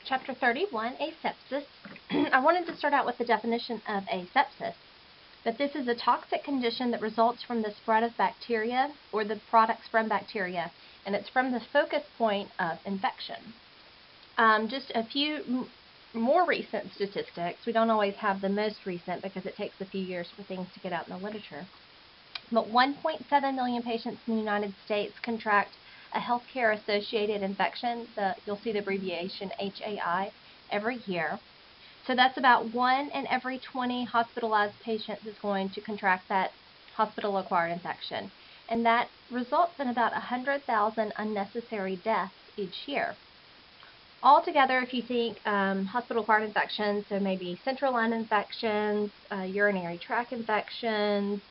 Chapter 31, Asepsis. I wanted to start out with the definition of asepsis, that this is a toxic condition that results from the spread of bacteria or the products from bacteria, and it's from the focus point of infection. Just a few more recent statistics. We don't always have the most recent because it takes a few years for things to get out in the literature. But 1.7 million patients in the United States contract a healthcare-associated infection. You'll see the abbreviation HAI every year. So that's about 1 in every 20 hospitalized patients is going to contract that hospital-acquired infection. And that results in about 100,000 unnecessary deaths each year. Altogether, if you think hospital-acquired infections, so maybe central line infections, urinary tract infections,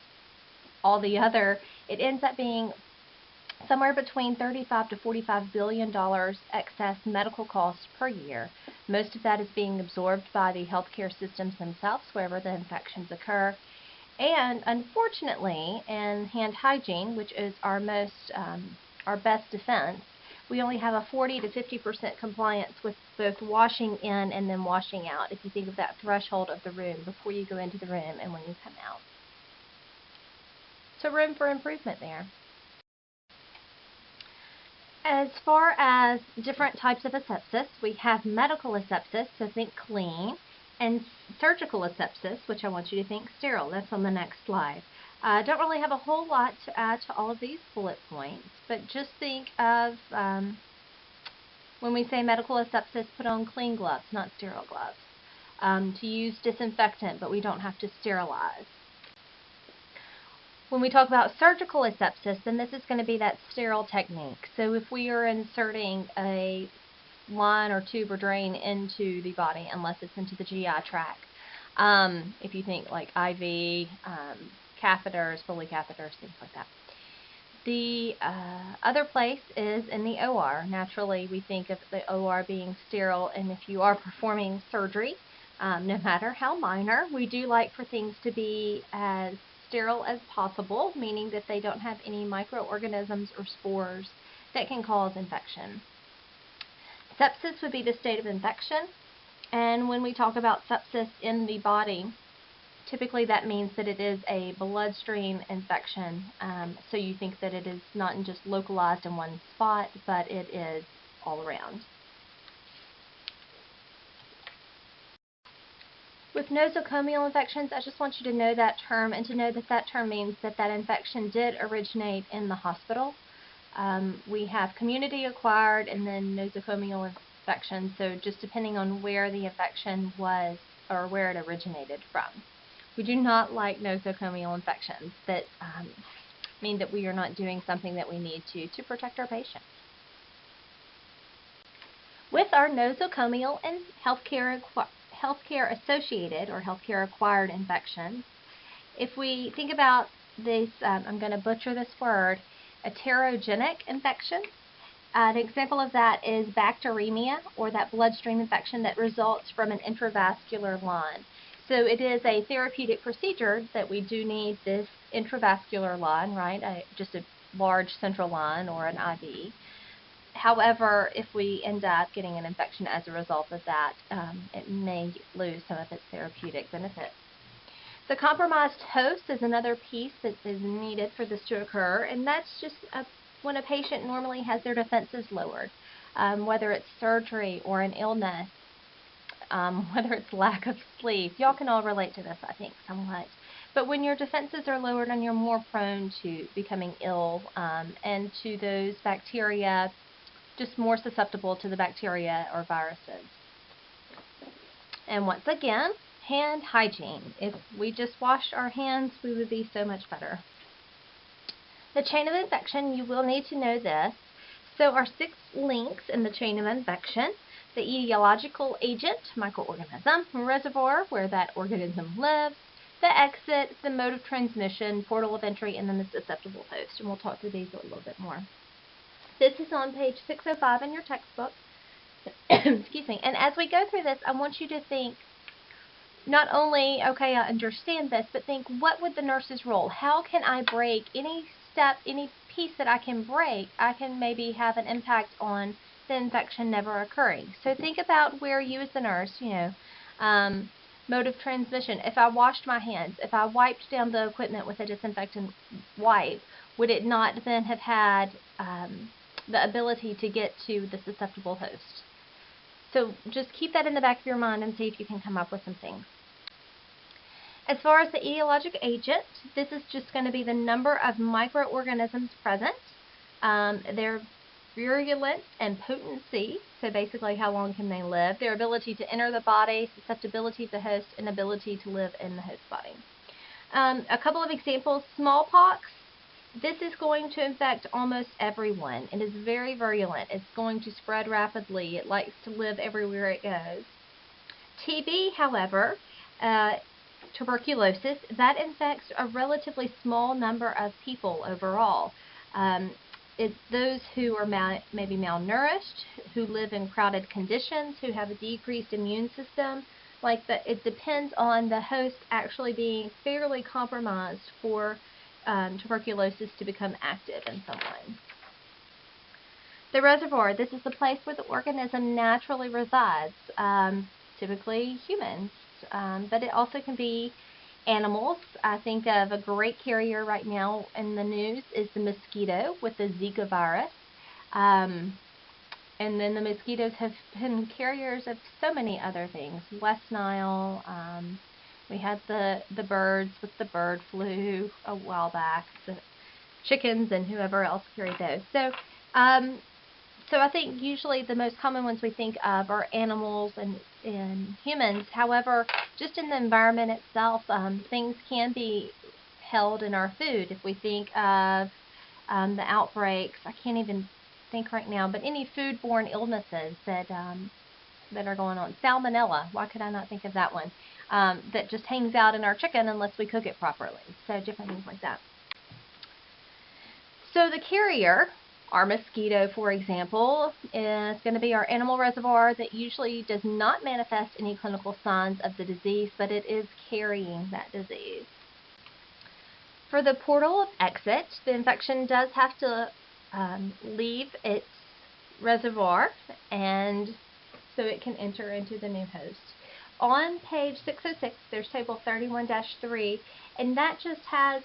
all the other, it ends up being somewhere between $35 to $45 billion excess medical costs per year. Most of that is being absorbed by the healthcare systems themselves, wherever the infections occur. And unfortunately, in hand hygiene, which is our best defense, we only have a 40 to 50% compliance with both washing in and then washing out, if you think of that threshold of the room before you go into the room and when you come out. So room for improvement there. As far as different types of asepsis, we have medical asepsis, so think clean, and surgical asepsis, which I want you to think sterile. That's on the next slide. I don't really have a whole lot to add to all of these bullet points, but just think of when we say medical asepsis, put on clean gloves, not sterile gloves. To use disinfectant, but we don't have to sterilize. When we talk about surgical asepsis, then this is going to be that sterile technique. So if we are inserting a line or tube or drain into the body, unless it's into the GI tract, if you think like IV, catheters, Foley catheters, things like that. The other place is in the OR. Naturally, we think of the OR being sterile, and if you are performing surgery, no matter how minor, we do like for things to be as sterile as possible, meaning that they don't have any microorganisms or spores that can cause infection. Sepsis would be the state of infection, and when we talk about sepsis in the body, typically that means that it is a bloodstream infection, so you think that it is not just localized in one spot, but it is all around. With nosocomial infections, I just want you to know that term and to know that that term means that that infection did originate in the hospital. We have community-acquired and then nosocomial infections, so just depending on where the infection was or where it originated from. We do not like nosocomial infections that mean that we are not doing something that we need to protect our patients. With our nosocomial and healthcare-associated or healthcare-acquired infections, if we think about this, I'm going to butcher this word, enterogenic infection. An example of that is bacteremia, or that bloodstream infection that results from an intravascular line. So it is a therapeutic procedure that we do need this intravascular line, right? Just a large central line or an IV. However, if we end up getting an infection as a result of that, it may lose some of its therapeutic benefits. The compromised host is another piece that is needed for this to occur, and that's just when a patient normally has their defenses lowered, whether it's surgery or an illness, whether it's lack of sleep. Y'all can all relate to this, I think, somewhat. But when your defenses are lowered and you're more prone to becoming ill and to those bacteria, just more susceptible to the bacteria or viruses. And once again, hand hygiene. If we just washed our hands, we would be so much better. The chain of infection, you will need to know this. So our 6 links in the chain of infection: the etiological agent, microorganism, reservoir, where that organism lives, the exit, the mode of transmission, portal of entry, and then the susceptible host. And we'll talk through these a little bit more. This is on page 605 in your textbook. Excuse me. And as we go through this, I want you to think not only, okay, I understand this, but think, what would the nurse's role? How can I break any step, any piece that I can break? I can maybe have an impact on the infection never occurring. So think about where you as the nurse, mode of transmission. If I washed my hands, if I wiped down the equipment with a disinfectant wipe, would it not then have had the ability to get to the susceptible host? So just keep that in the back of your mind and see if you can come up with some things. As far as the etiologic agent, this is just going to be the number of microorganisms present, their virulence and potency, so basically how long can they live, their ability to enter the body, susceptibility to host, and ability to live in the host body. A couple of examples: smallpox. This is going to infect almost everyone. It is very virulent. It's going to spread rapidly. It likes to live everywhere it goes. TB, however, tuberculosis, that infects a relatively small number of people overall. It's those who are maybe malnourished, who live in crowded conditions, who have a decreased immune system. It depends on the host actually being fairly compromised for tuberculosis to become active in someone. The reservoir, this is the place where the organism naturally resides, typically humans, but it also can be animals. I think of a great carrier right now in the news is the mosquito with the Zika virus. And then the mosquitoes have been carriers of so many other things. West Nile, we had the birds with the bird flu a while back, the chickens and whoever else carried those. So I think usually the most common ones we think of are animals and humans. However, just in the environment itself, things can be held in our food. If we think of the outbreaks, I can't even think right now, but any foodborne illnesses that are going on. Salmonella, why could I not think of that one? That just hangs out in our chicken unless we cook it properly. So different things like that. So the carrier, our mosquito, for example, is going to be our animal reservoir that usually does not manifest any clinical signs of the disease, but it is carrying that disease. For the portal of exit, the infection does have to leave its reservoir, and so it can enter into the new host. On page 606, there's table 31-3, and that just has,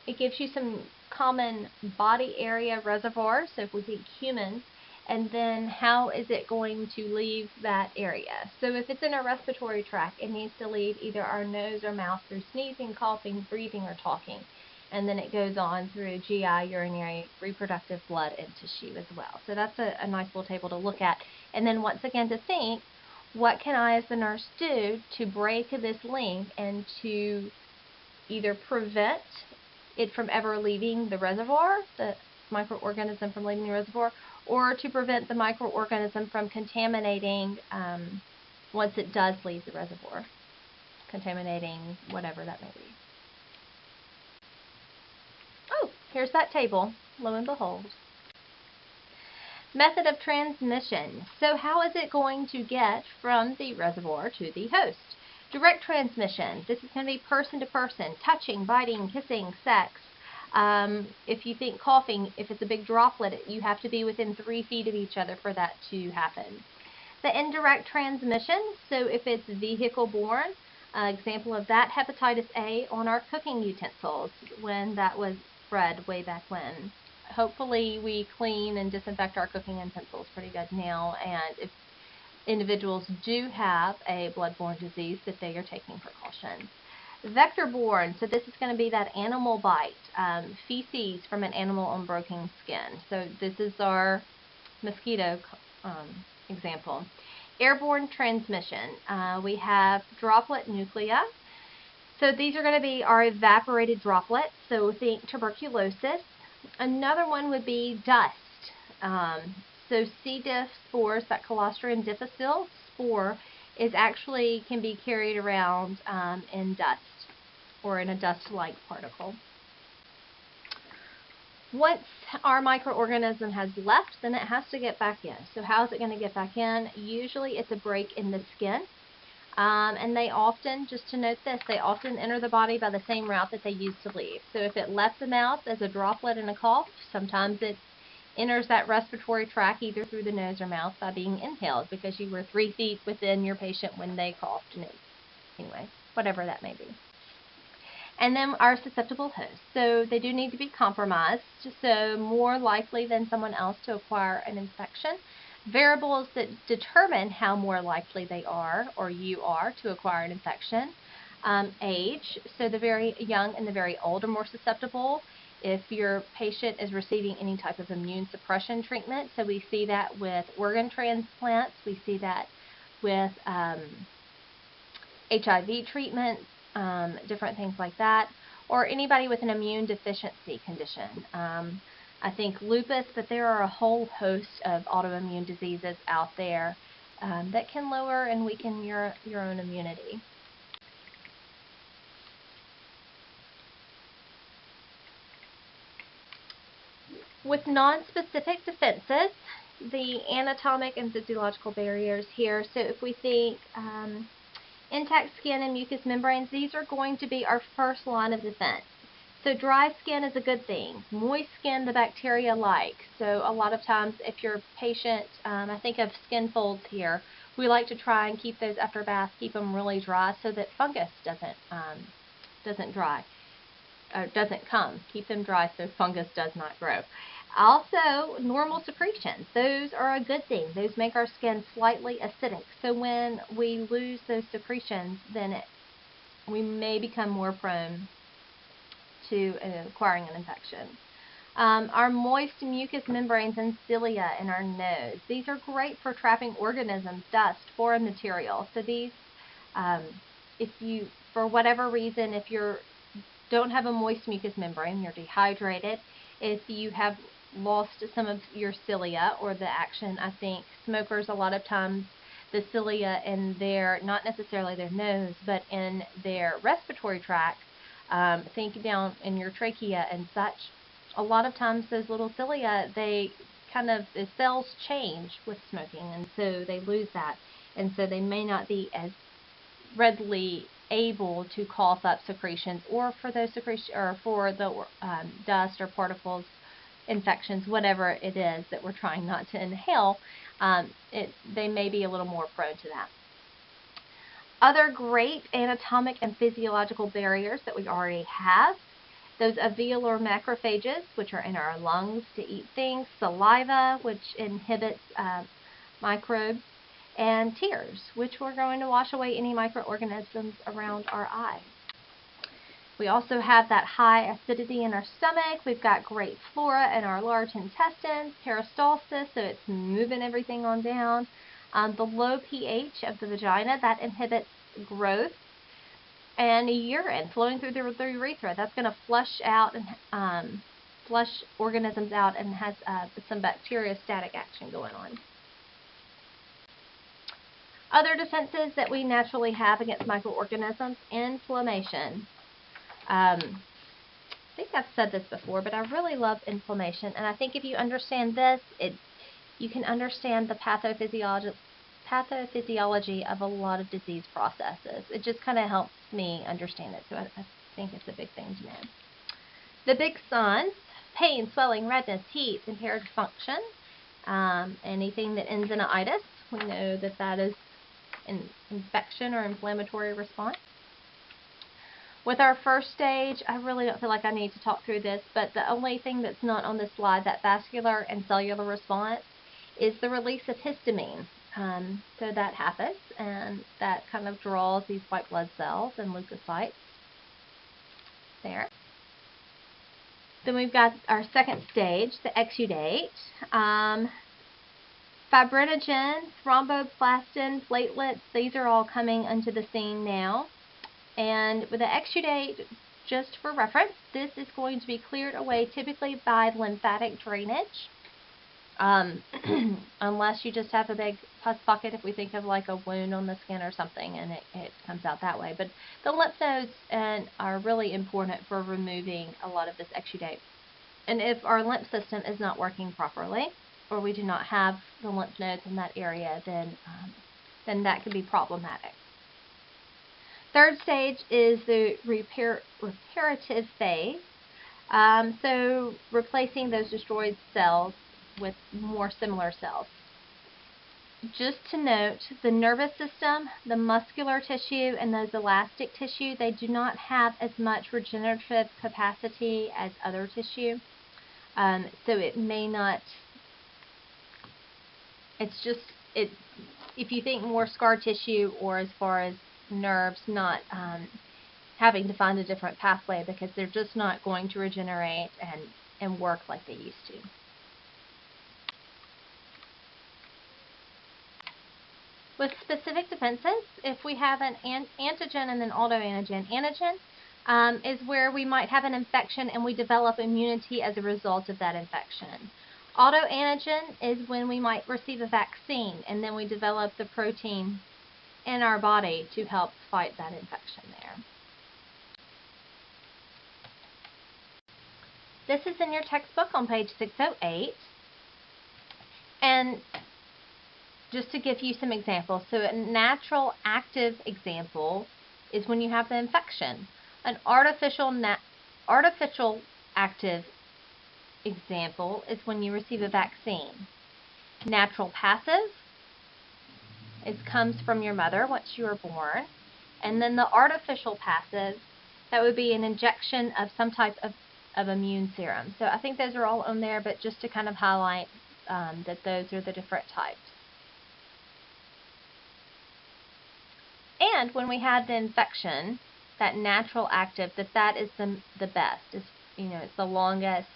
it gives you some common body area reservoirs, so if we think humans, and then how is it going to leave that area. So if it's in our respiratory tract, it needs to leave either our nose or mouth through sneezing, coughing, breathing, or talking. And then it goes on through GI, urinary, reproductive, blood, and tissue as well. So that's a nice little table to look at. And then once again to think, what can I as the nurse do to break this link and to either prevent it from ever leaving the reservoir, the microorganism from leaving the reservoir, or to prevent the microorganism from contaminating once it does leave the reservoir, contaminating whatever that may be. Oh, here's that table, lo and behold. Method of transmission. So how is it going to get from the reservoir to the host? Direct transmission. This is going to be person to person, touching, biting, kissing, sex. If you think coughing, if it's a big droplet, you have to be within 3 feet of each other for that to happen. The indirect transmission, so if it's vehicle-borne, example of that, hepatitis A on our cooking utensils when that was spread way back when. Hopefully we clean and disinfect our cooking utensils pretty good now, and if individuals do have a bloodborne disease, that they are taking precautions. Vector-borne, so this is going to be that animal bite, feces from an animal on broken skin. So this is our mosquito example. Airborne transmission, we have droplet nuclei. So these are going to be our evaporated droplets, so think tuberculosis. Another one would be dust. So C. diff spores, that Colostrum difficile spore, can be carried around in dust or in a dust-like particle. Once our microorganism has left, then it has to get back in. So how is it going to get back in? Usually it's a break in the skin. And they often, just to note this, they often enter the body by the same route that they used to leave. So if it left the mouth as a droplet in a cough, sometimes it enters that respiratory tract either through the nose or mouth by being inhaled, because you were 3 feet within your patient when they coughed. Anyway, whatever that may be. And then our susceptible hosts. So they do need to be compromised, so more likely than someone else to acquire an infection. Variables that determine how more likely they are, or you are, to acquire an infection. Age, so the very young and the very old are more susceptible. If your patient is receiving any type of immune suppression treatment, so we see that with organ transplants, we see that with HIV treatments, different things like that, or anybody with an immune deficiency condition. I think lupus, but there are a whole host of autoimmune diseases out there that can lower and weaken your own immunity. With non-specific defenses, the anatomic and physiological barriers here, so if we think intact skin and mucous membranes, these are going to be our first line of defense. So dry skin is a good thing. Moist skin, the bacteria like. So a lot of times if your patient, I think of skin folds here, we like to try and keep those after bath, keep them really dry so that fungus doesn't come. Keep them dry so fungus does not grow. Also, normal secretions. Those are a good thing. Those make our skin slightly acidic. So when we lose those secretions, then we may become more prone to acquiring an infection. Our moist mucous membranes and cilia in our nose. These are great for trapping organisms, dust, foreign material. So these, if you, for whatever reason, if you don't have a moist mucous membrane, you're dehydrated, if you have lost some of your cilia or the action, I think smokers a lot of times, the cilia in their, not necessarily their nose, but in their respiratory tract, think down in your trachea and such, a lot of times those little cilia, they kind of, the cells change with smoking, and so they lose that, and so they may not be as readily able to cough up secretions, or for those secretions, or for the dust or particles, infections, whatever it is that we're trying not to inhale, they may be a little more prone to that. Other great anatomic and physiological barriers that we already have, those alveolar macrophages, which are in our lungs to eat things, saliva, which inhibits microbes, and tears, which we're going to wash away any microorganisms around our eye. We also have that high acidity in our stomach. We've got great flora in our large intestines, peristalsis, so it's moving everything on down. The low pH of the vagina, that inhibits growth. And urine flowing through the urethra, that's going to flush out and flush organisms out, and has some bacteriostatic action going on. Other defenses that we naturally have against microorganisms: inflammation. I think I've said this before, but I really love inflammation, and I think if you understand this, you can understand the pathophysiology of a lot of disease processes. It just kind of helps me understand it, so I think it's a big thing to know. The big signs: pain, swelling, redness, heat, impaired function. Anything that ends in a itis, we know that that is an infection or inflammatory response. With our first stage, I really don't feel like I need to talk through this, but the only thing that's not on this slide, that vascular and cellular response, is the release of histamine. So that happens, and that kind of draws these white blood cells and leukocytes there. Then we've got our second stage, the exudate. Fibrinogen, thromboplastin, platelets, these are all coming into the scene now. And with the exudate, just for reference, this is going to be cleared away typically by lymphatic drainage, unless you just have a big pus bucket, if we think of like a wound on the skin or something, and it comes out that way. But the lymph nodes are really important for removing a lot of this exudate. And if our lymph system is not working properly, or we do not have the lymph nodes in that area, then that can be problematic. Third stage is the reparative phase. So replacing those destroyed cells with more similar cells. Just to note, the nervous system, the muscular tissue, and those elastic tissue, they do not have as much regenerative capacity as other tissue. So it may not, if you think more scar tissue or as far as nerves, not having to find a different pathway because they're just not going to regenerate and work like they used to. With specific defenses, if we have an antigen and an autoantigen, antigen is where we might have an infection and we develop immunity as a result of that infection. Autoantigen is when we might receive a vaccine and then we develop the protein in our body to help fight that infection there. This is in your textbook on page 608. And just to give you some examples, so a natural active example is when you have the infection. An artificial active example is when you receive a vaccine. Natural passive comes from your mother once you are born. And then the artificial passive, that would be an injection of some type of immune serum. So I think those are all on there, but just to kind of highlight that those are the different types. And when we had the infection, that natural active, that is the best. It's the longest,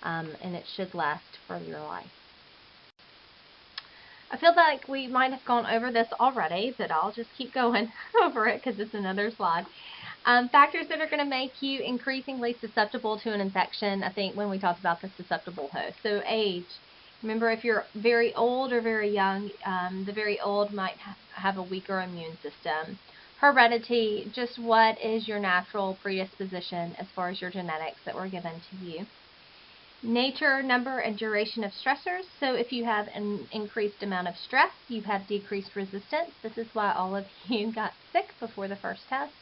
and it should last for your life. I feel like we might have gone over this already, but I'll just keep going over it because it's another slide. Factors that are going to make you increasingly susceptible to an infection, I think when we talked about the susceptible host. So age. Remember, if you're very old or very young, the very old might have a weaker immune system. Heredity, just what is your natural predisposition as far as your genetics that were given to you. Nature, number, and duration of stressors. So if you have an increased amount of stress, you have decreased resistance. This is why all of you got sick before the first test.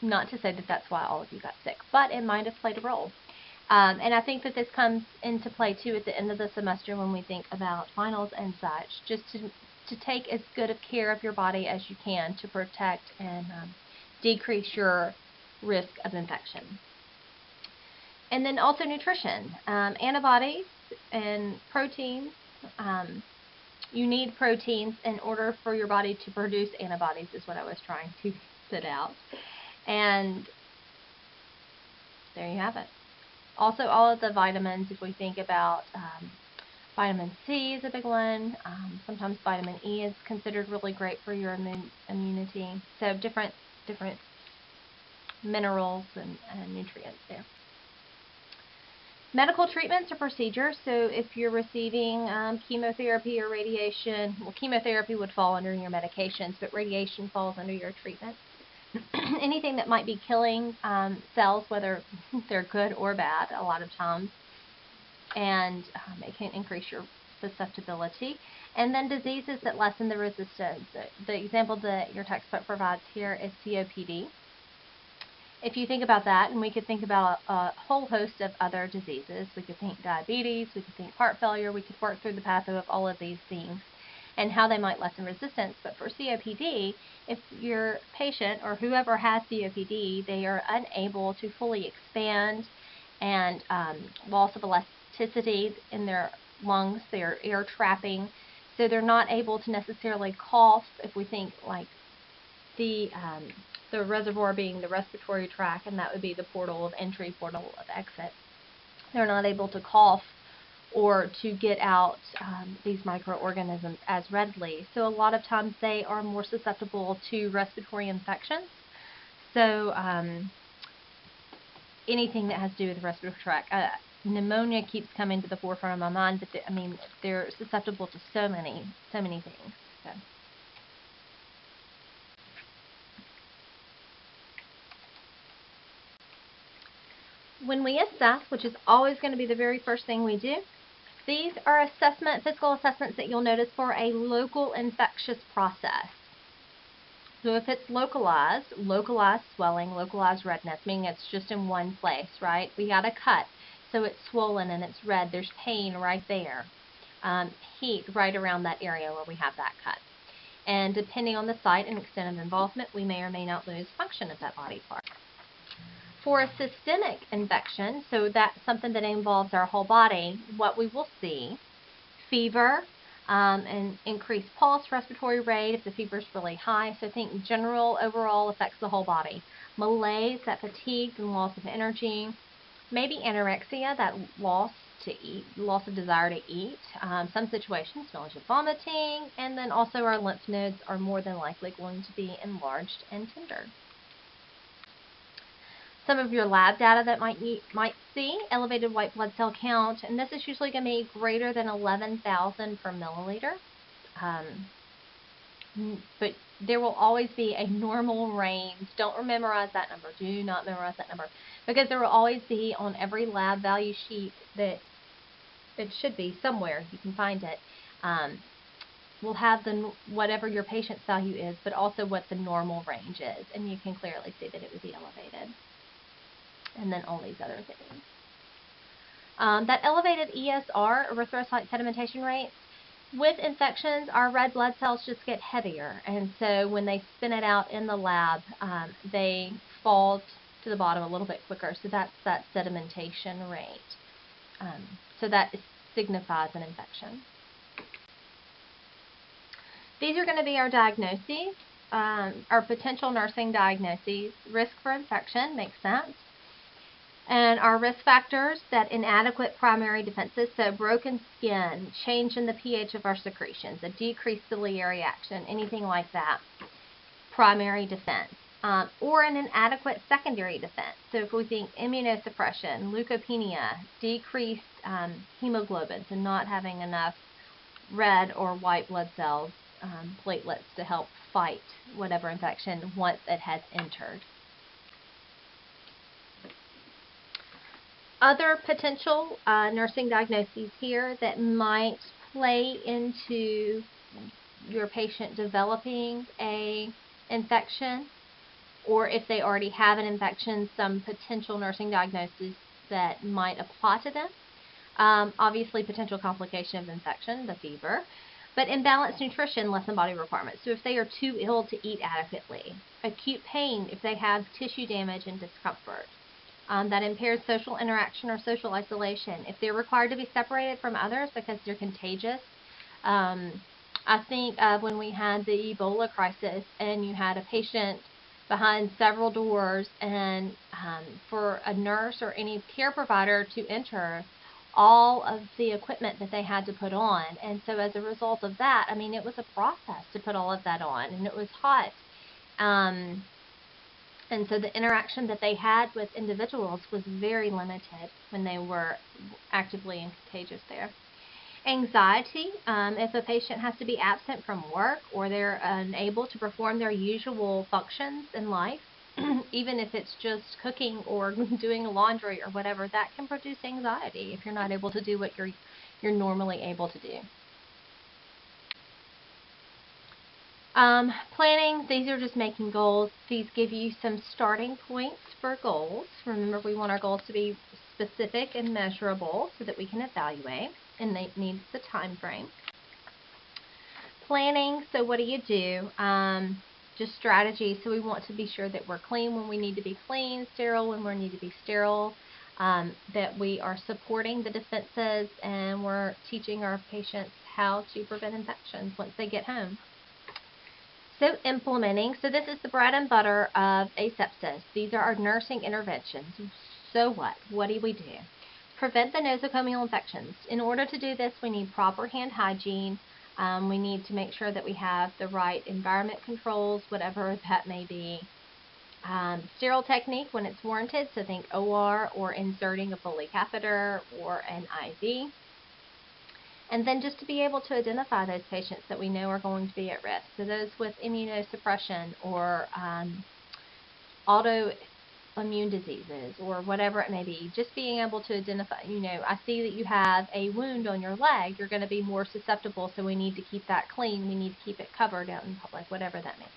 Not to say that that's why all of you got sick, but it might have played a role. And I think that this comes into play too at the end of the semester when we think about finals and such, just to take as good of care of your body as you can to protect and decrease your risk of infection. And then also nutrition, antibodies and proteins. You need proteins in order for your body to produce antibodies is what I was trying to put out. And there you have it. Also, all of the vitamins, if we think about vitamin C is a big one. Sometimes vitamin E is considered really great for your immunity. So different minerals and nutrients there. Medical treatments or procedures. So if you're receiving chemotherapy or radiation, well, chemotherapy would fall under your medications, but radiation falls under your treatments. Anything that might be killing cells, whether they're good or bad, a lot of times, and it can increase your susceptibility. And then diseases that lessen the resistance. The example that your textbook provides here is COPD. If you think about that, and we could think about a whole host of other diseases. We could think diabetes, we could think heart failure, we could work through the pathway of all of these things and how they might lessen resistance. But for COPD, if your patient or whoever has COPD, they are unable to fully expand and loss of elasticity in their lungs, they're air trapping, so they're not able to necessarily cough. If we think like the reservoir being the respiratory tract, and that would be the portal of entry, portal of exit. They're not able to cough or to get out these microorganisms as readily. So a lot of times they are more susceptible to respiratory infections. So anything that has to do with the respiratory tract. Pneumonia keeps coming to the forefront of my mind, but they're susceptible to so many things. So. When we assess, which is always going to be the very first thing we do, these are physical assessments that you'll notice for a local infectious process. So if it's localized swelling, localized redness, meaning it's just in one place, right? We got a cut. So it's swollen and it's red. There's pain right there. Heat right around that area where we have that cut. And depending on the site and extent of involvement, we may or may not lose function of that body part. For a systemic infection, so that's something that involves our whole body, what we will see, fever, and increased pulse, respiratory rate if the fever is really high. So think general overall affects the whole body. Malaise, that fatigue and loss of energy. Maybe anorexia, that loss of desire to eat. Some situations, nausea, vomiting, and then also our lymph nodes are more than likely going to be enlarged and tender. Some of your lab data that might see elevated white blood cell count, and this is usually going to be greater than 11,000 per milliliter. But there will always be a normal range. Don't memorize that number. Do not memorize that number, because there will always be on every lab value sheet that it should be somewhere. You can find it. We'll have whatever your patient's value is, but also what the normal range is, and you can clearly see that it would be elevated. And then all these other things. That elevated ESR, erythrocyte sedimentation rate, with infections, our red blood cells just get heavier, and so when they spin it out in the lab, they fall to the bottom a little bit quicker. So that's that sedimentation rate. So that signifies an infection. These are going to be our diagnoses, our potential nursing diagnoses. Risk for infection makes sense. And our risk factors, that inadequate primary defenses, so broken skin, change in the pH of our secretions, a decreased ciliary action, anything like that, primary defense. Or an inadequate secondary defense. So if we think immunosuppression, leukopenia, decreased hemoglobin, so not having enough red or white blood cells, platelets to help fight whatever infection once it has entered. Other potential nursing diagnoses here that might play into your patient developing a infection, or if they already have an infection, some potential nursing diagnoses that might apply to them. Obviously, potential complication of infection, the fever, but imbalanced nutrition, less than body requirements. So if they are too ill to eat adequately, acute pain if they have tissue damage and discomfort. That impairs social interaction or social isolation. If they're required to be separated from others because they're contagious. I think of when we had the Ebola crisis and you had a patient behind several doors, and for a nurse or any care provider to enter, all of the equipment that they had to put on. And so as a result of that, I mean, it was a process to put all of that on, and it was hot. And so the interaction that they had with individuals was very limited when they were actively and contagious there. Anxiety, if a patient has to be absent from work or they're unable to perform their usual functions in life, even if it's just cooking or doing laundry or whatever, that can produce anxiety if you're not able to do what you're normally able to do. Planning, these are just making goals. These give you some starting points for goals. Remember, we want our goals to be specific and measurable so that we can evaluate, and they need the time frame. Planning, so what do? Just strategy, so we want to be sure that we're clean when we need to be clean, sterile when we need to be sterile, that we are supporting the defenses, and we're teaching our patients how to prevent infections once they get home. So implementing, so this is the bread and butter of asepsis. These are our nursing interventions. So what? What do we do? Prevent the nosocomial infections. In order to do this, we need proper hand hygiene. We need to make sure that we have the right environment controls, whatever that may be. Sterile technique when it's warranted, so think OR or inserting a Foley catheter or an IV. And then just to be able to identify those patients that we know are going to be at risk. So those with immunosuppression or autoimmune diseases or whatever it may be, just being able to identify, I see that you have a wound on your leg, you're going to be more susceptible, so we need to keep that clean, we need to keep it covered out in public, whatever that means.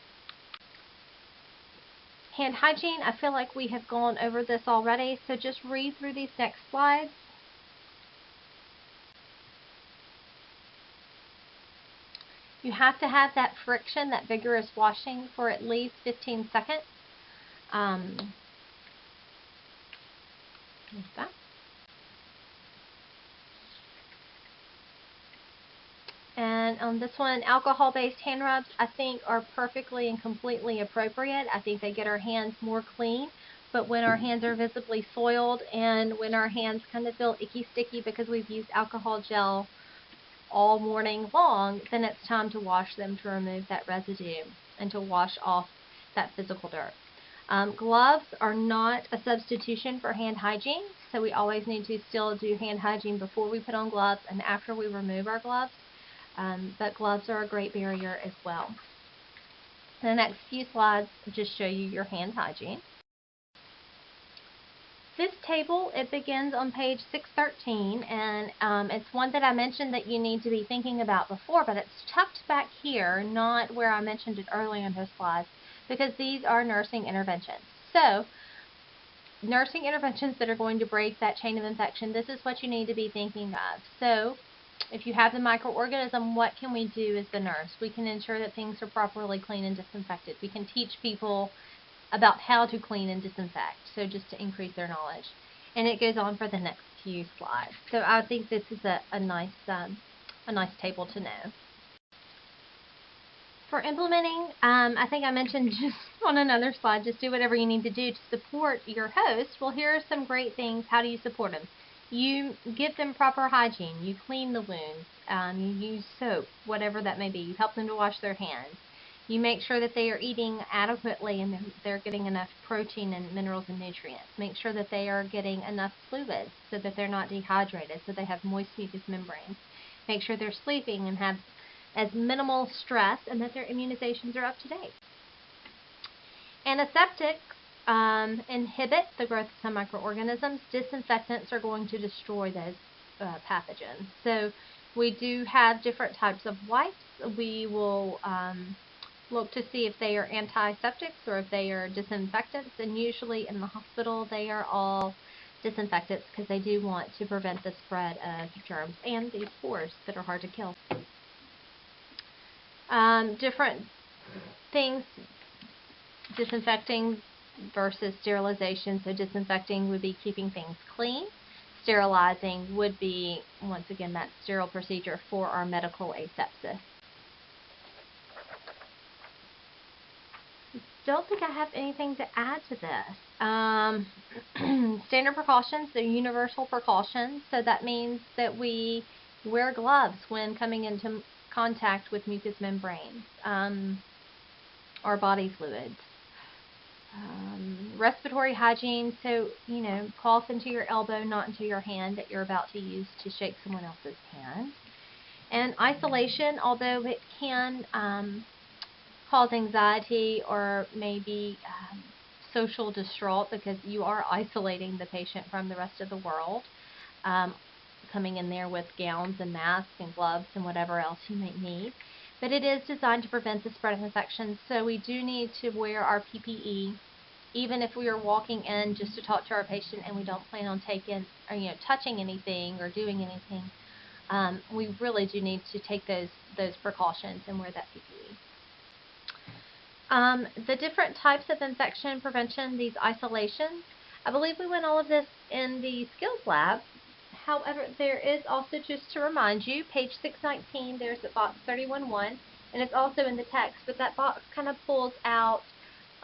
Hand hygiene, I feel like we have gone over this already, so just read through these next slides. You have to have that friction, that vigorous washing for at least 15 seconds. Like that. And on this one, alcohol-based hand rubs, I think, are perfectly and completely appropriate. I think they get our hands more clean. But when our hands are visibly soiled and when our hands kind of feel icky, sticky because we've used alcohol gel all morning long, then it's time to wash them to remove that residue and to wash off that physical dirt. Gloves are not a substitution for hand hygiene, so we always need to still do hand hygiene before we put on gloves and after we remove our gloves. But gloves are a great barrier as well. The next few slides just show you your hand hygiene. This table, it begins on page 613, and it's one that I mentioned that you need to be thinking about before, but it's tucked back here, not where I mentioned it earlier in those slides, because these are nursing interventions. So, nursing interventions that are going to break that chain of infection, this is what you need to be thinking of. So, if you have the microorganism, what can we do as the nurse? We can ensure that things are properly clean and disinfected. We can teach people about how to clean and disinfect, so just to increase their knowledge. And it goes on for the next few slides. So I think this is a nice table to know. For implementing, I think I mentioned just on another slide, just do whatever you need to do to support your host. Well, here are some great things. How do you support them? You give them proper hygiene. You clean the wounds. You use soap, whatever that may be. You help them to wash their hands. You make sure that they are eating adequately and they're getting enough protein and minerals and nutrients. Make sure that they are getting enough fluids so that they're not dehydrated, so they have moist mucous membranes. Make sure they're sleeping and have as minimal stress and that their immunizations are up to date. Antiseptics inhibit the growth of some microorganisms. Disinfectants are going to destroy those pathogens. So we do have different types of wipes. We will look to see if they are antiseptics or if they are disinfectants, and usually in the hospital they are all disinfectants because they do want to prevent the spread of germs and these spores that are hard to kill. Different things, disinfecting versus sterilization. So disinfecting would be keeping things clean. Sterilizing would be, once again, that sterile procedure for our medical asepsis. Don't think I have anything to add to this. Standard precautions, they're universal precautions, so that means that we wear gloves when coming into contact with mucous membranes or body fluids. Respiratory hygiene, so, cough into your elbow, not into your hand that you're about to use to shake someone else's hand. And isolation, although it can cause anxiety or maybe social distraught because you are isolating the patient from the rest of the world, coming in there with gowns and masks and gloves and whatever else you might need. But it is designed to prevent the spread of infections, so we do need to wear our PPE even if we are walking in just to talk to our patient and we don't plan on taking or touching anything or doing anything. We really do need to take those precautions and wear that PPE. The different types of infection prevention, these isolations, I believe we went all of this in the skills lab. However, there is also, just to remind you, page 619, there's a box 31.1, and it's also in the text, but that box kind of pulls out,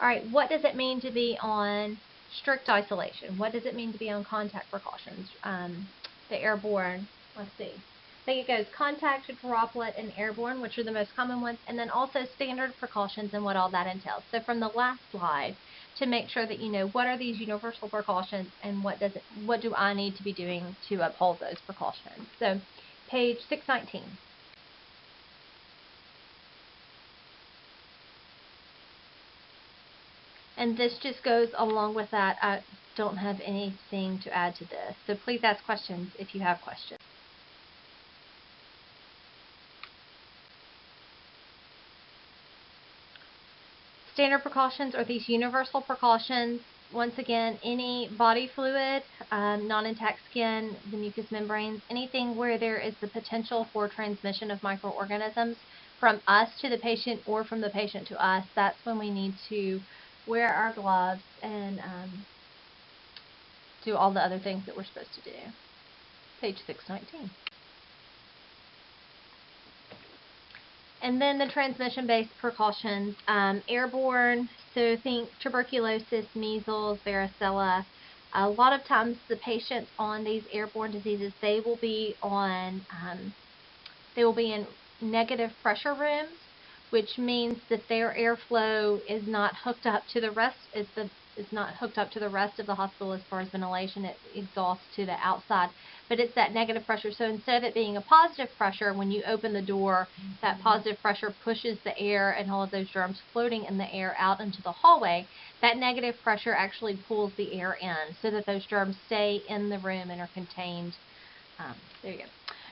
all right, what does it mean to be on strict isolation? What does it mean to be on contact precautions? The airborne, let's see. I think it goes contact, droplet, and airborne, which are the most common ones, and then also standard precautions and what all that entails. So from the last slide, to make sure that you know what are these universal precautions and what do I need to be doing to uphold those precautions. So page 619. And this just goes along with that. I don't have anything to add to this. So please ask questions if you have questions. Standard precautions are these universal precautions. Once again, any body fluid, non-intact skin, the mucous membranes, anything where there is the potential for transmission of microorganisms, from us to the patient or from the patient to us, that's when we need to wear our gloves and do all the other things that we're supposed to do. Page 619. And then the transmission-based precautions, airborne, so think tuberculosis, measles, varicella. A lot of times the patients on these airborne diseases, they will be in negative pressure rooms, which means that their airflow is not hooked up to the rest of the hospital as far as ventilation. It exhausts to the outside, but it's that negative pressure. So instead of it being a positive pressure, when you open the door, that positive pressure pushes the air and all of those germs floating in the air out into the hallway. That negative pressure actually pulls the air in so that those germs stay in the room and are contained. There you go.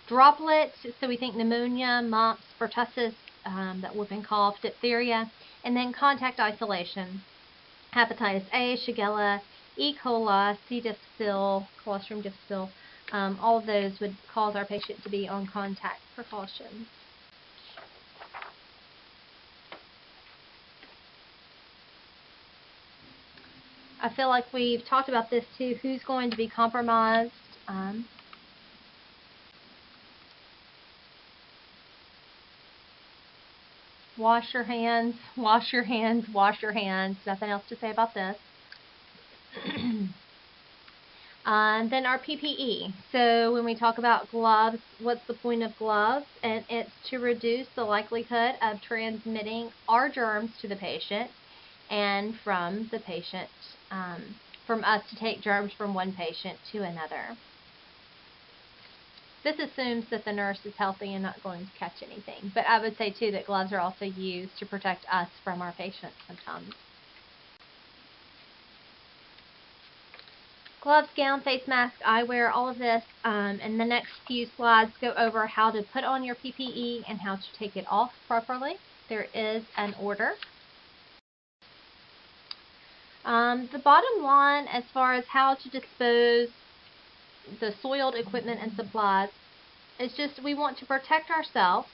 Droplets, so we think pneumonia, mumps, pertussis, that whooping cough, diphtheria, and then contact isolation. Hepatitis A, Shigella, E. coli, C. difficile, Clostridium difficile, all of those would cause our patient to be on contact precautions. I feel like we've talked about this too. Who's going to be compromised? Wash your hands, wash your hands, wash your hands. Nothing else to say about this. Then our PPE. So when we talk about gloves, what's the point of gloves? And it's to reduce the likelihood of transmitting our germs to the patient and from the patient, from us to take germs from one patient to another. This assumes that the nurse is healthy and not going to catch anything. But I would say, too, that gloves are also used to protect us from our patients sometimes. Gloves, gown, face mask, eyewear, all of this. And the next few slides go over how to put on your PPE and how to take it off properly. There is an order. The bottom line as far as how to dispose the soiled equipment and supplies is just we want to protect ourselves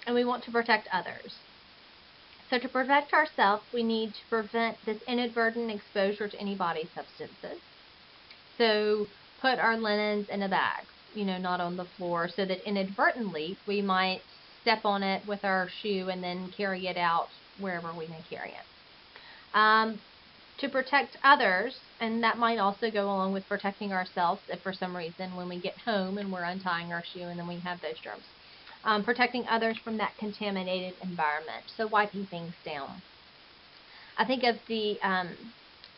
and we want to protect others. So to protect ourselves, we need to prevent this inadvertent exposure to any body substances. So put our linens in a bag, not on the floor, so that inadvertently we might step on it with our shoe and then carry it out wherever we may carry it. To protect others, and that might also go along with protecting ourselves if for some reason when we get home and we're untying our shoe and then we have those germs. Protecting others from that contaminated environment, so wiping things down. I think of the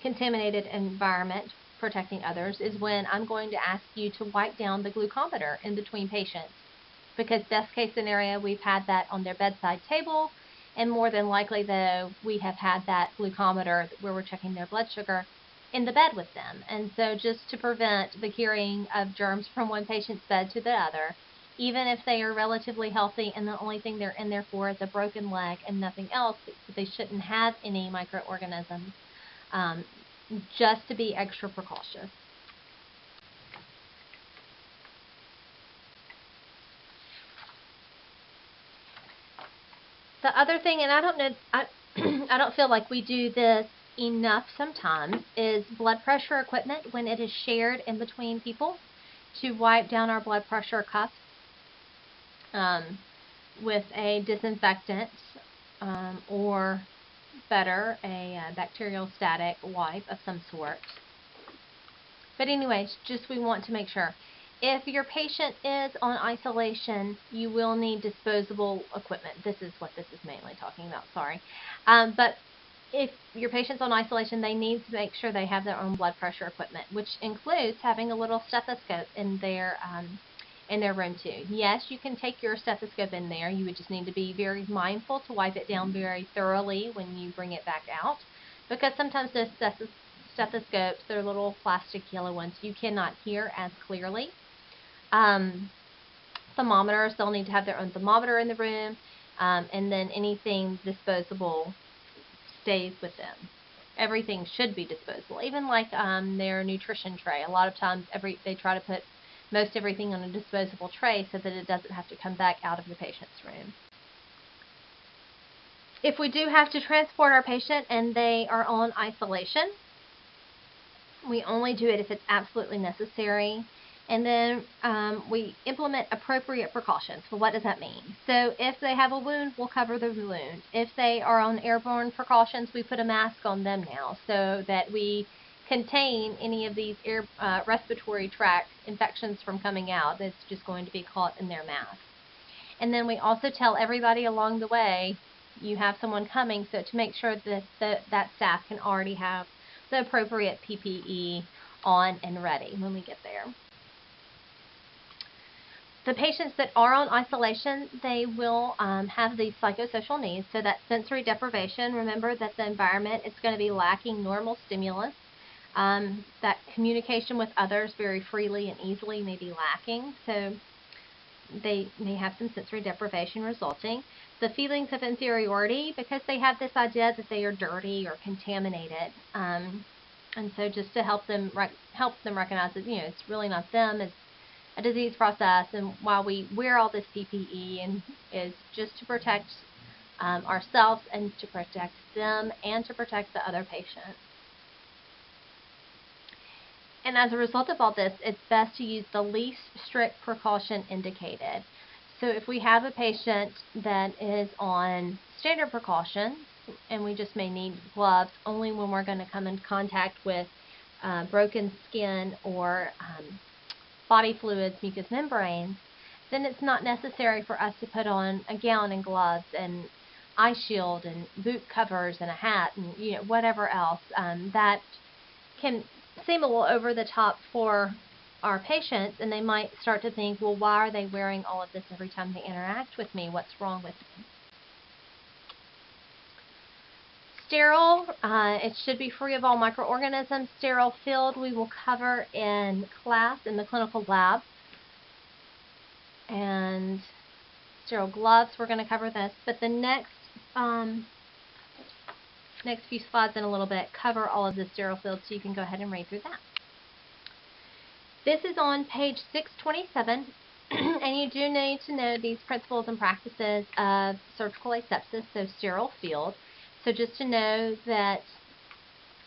contaminated environment, protecting others, is when I'm going to ask you to wipe down the glucometer in between patients, because best case scenario, we've had that on their bedside table. And more than likely, though, we have had that glucometer where we're checking their blood sugar in the bed with them. And so just to prevent the carrying of germs from one patient's bed to the other, even if they are relatively healthy and the only thing they're in there for is a broken leg and nothing else, they shouldn't have any microorganisms, just to be extra precautious. The other thing, and I don't know, I don't feel like we do this enough sometimes, is blood pressure equipment when it is shared in between people, to wipe down our blood pressure cuffs with a disinfectant or better, a bacterial static wipe of some sort. But anyways, just we want to make sure. If your patient is on isolation, you will need disposable equipment. This is what this is mainly talking about, sorry. But if your patient's on isolation, they need to make sure they have their own blood pressure equipment, which includes having a little stethoscope in their room too. Yes, you can take your stethoscope in there. You would just need to be very mindful to wipe it down very thoroughly when you bring it back out, because sometimes those stethoscopes, they're little plastic yellow ones, you cannot hear as clearly. Thermometers, they'll need to have their own thermometer in the room, and then anything disposable stays with them. Everything should be disposable, even like their nutrition tray. A lot of times they try to put most everything on a disposable tray so that it doesn't have to come back out of the patient's room. If we do have to transport our patient and they are on isolation, we only do it if it's absolutely necessary. And then we implement appropriate precautions. Well, what does that mean? So if they have a wound, we'll cover the wound. If they are on airborne precautions, we put a mask on them now so that we contain any of these respiratory tract infections from coming out. That's just going to be caught in their mask. And then we also tell everybody along the way, you have someone coming, so to make sure that that staff can already have the appropriate PPE on and ready when we get there. The patients that are on isolation, they will have these psychosocial needs, so that sensory deprivation. Remember that the environment is going to be lacking normal stimulus. That communication with others very freely and easily may be lacking, so they may have some sensory deprivation resulting. The feelings of inferiority, because they have this idea that they are dirty or contaminated. And so just to help them recognize that, it's really not them, it's a disease process, and while we wear all this PPE and is just to protect ourselves and to protect them and to protect the other patients. And as a result of all this, it's best to use the least strict precaution indicated. So if we have a patient that is on standard precautions, and we just may need gloves only when we're going to come in contact with broken skin or body fluids, mucous membranes, then it's not necessary for us to put on a gown and gloves and eye shield and boot covers and a hat and whatever else. That can seem a little over the top for our patients, and they might start to think, well, why are they wearing all of this every time they interact with me? What's wrong with me? Sterile, it should be free of all microorganisms. Sterile field we will cover in class in the clinical lab. And sterile gloves, we're going to cover this. But the next few slides in a little bit cover all of the sterile fields, so you can go ahead and read through that. This is on page 627, and you do need to know these principles and practices of surgical asepsis, so sterile field. So just to know that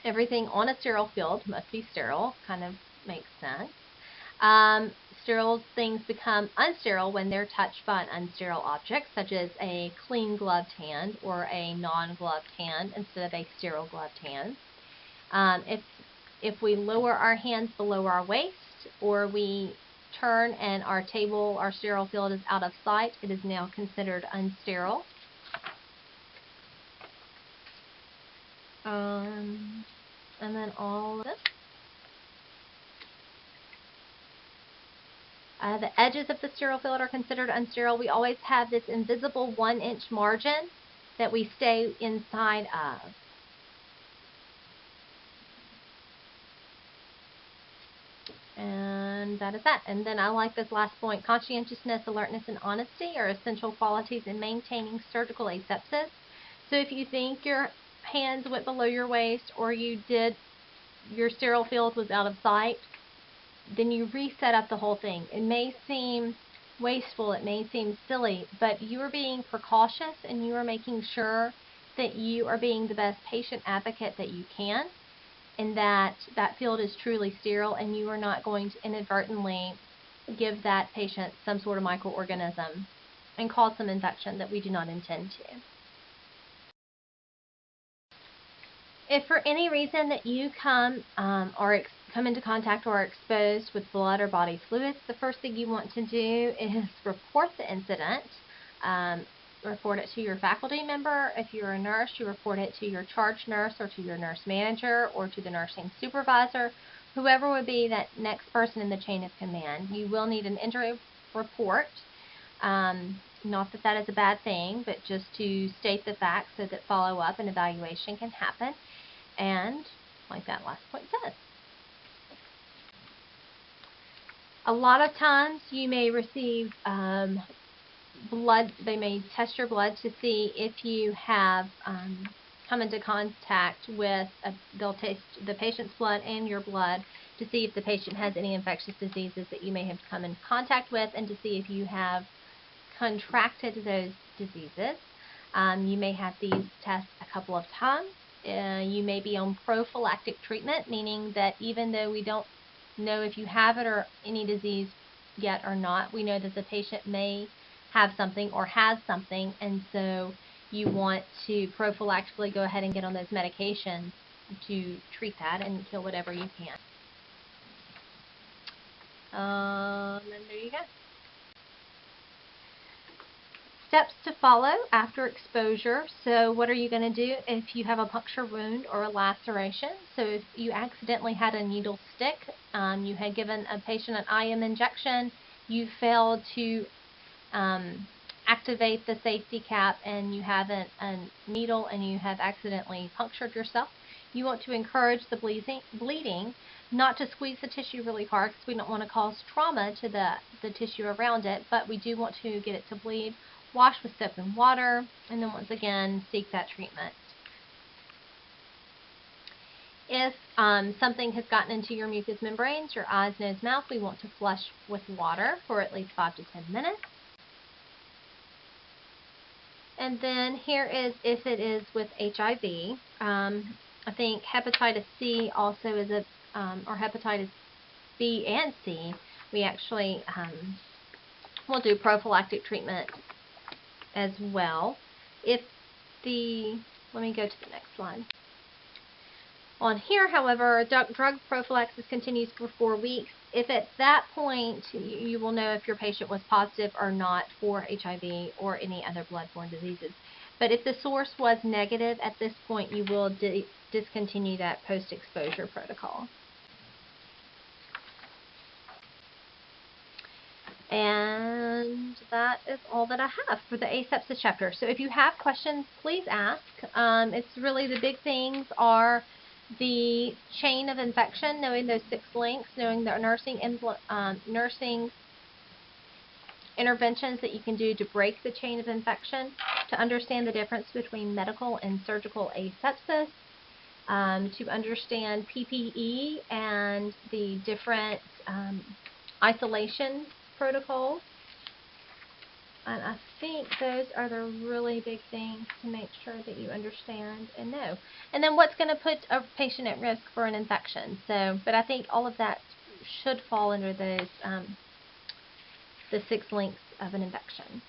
everything on a sterile field must be sterile, kind of makes sense. Sterile things become unsterile when they're touched by an unsterile object, such as a clean gloved hand or a non-gloved hand instead of a sterile gloved hand. If we lower our hands below our waist, or we turn and our sterile field is out of sight, it is now considered unsterile. And then all of this. The edges of the sterile field are considered unsterile. We always have this invisible 1-inch margin that we stay inside of. And that is that. And then I like this last point. Conscientiousness, alertness, and honesty are essential qualities in maintaining surgical asepsis. So if you think your hands went below your waist, or your sterile field was out of sight, then you reset up the whole thing. It may seem wasteful, it may seem silly, but you are being precautious and you are making sure that you are being the best patient advocate that you can, and that that field is truly sterile, and you are not going to inadvertently give that patient some sort of microorganism and cause some infection that we do not intend to. If for any reason that you come into contact or are exposed with blood or body fluids, the first thing you want to do is report the incident. Report it to your faculty member. If you're a nurse, you report it to your charge nurse or to your nurse manager or to the nursing supervisor, whoever would be that next person in the chain of command. You will need an injury report. Not that that is a bad thing, but just to state the facts so that follow-up and evaluation can happen. And like that last point says. A lot of times you may receive blood. They may test your blood to see if you have come into contact with, they'll taste the patient's blood and your blood to see if the patient has any infectious diseases that you may have come in contact with, and to see if you have contracted those diseases. You may have these tests a couple of times. You may be on prophylactic treatment, meaning that even though we don't know if you have it or any disease yet or not, we know that the patient may have something or has something, and so you want to prophylactically go ahead and get on those medications to treat that and kill whatever you can. And there you go. Steps to follow after exposure. So what are you going to do if you have a puncture wound or a laceration? So if you accidentally had a needle stick, you had given a patient an IM injection, you failed to activate the safety cap, and you have a needle and you have accidentally punctured yourself, you want to encourage the bleeding, not to squeeze the tissue really hard because we don't want to cause trauma to the tissue around it, but we do want to get it to bleed. Wash with soap and water, and then once again seek that treatment. If something has gotten into your mucous membranes, your eyes, nose, mouth, we want to flush with water for at least 5 to 10 minutes. And then here is if it is with HIV. I think hepatitis C also is a, or hepatitis B and C, we actually will do prophylactic treatment as well. If the, let me go to the next slide. On here, however, drug prophylaxis continues for 4 weeks. If at that point you will know if your patient was positive or not for HIV or any other bloodborne diseases. But if the source was negative, at this point you will discontinue that post-exposure protocol. And that is all that I have for the asepsis chapter. So if you have questions, please ask. It's really the big things are the chain of infection, knowing those 6 links, knowing the nursing interventions that you can do to break the chain of infection, to understand the difference between medical and surgical asepsis, to understand PPE and the different isolation protocols. And I think those are the really big things to make sure that you understand and know. And then what's going to put a patient at risk for an infection. So, but I think all of that should fall under those the 6 links of an infection.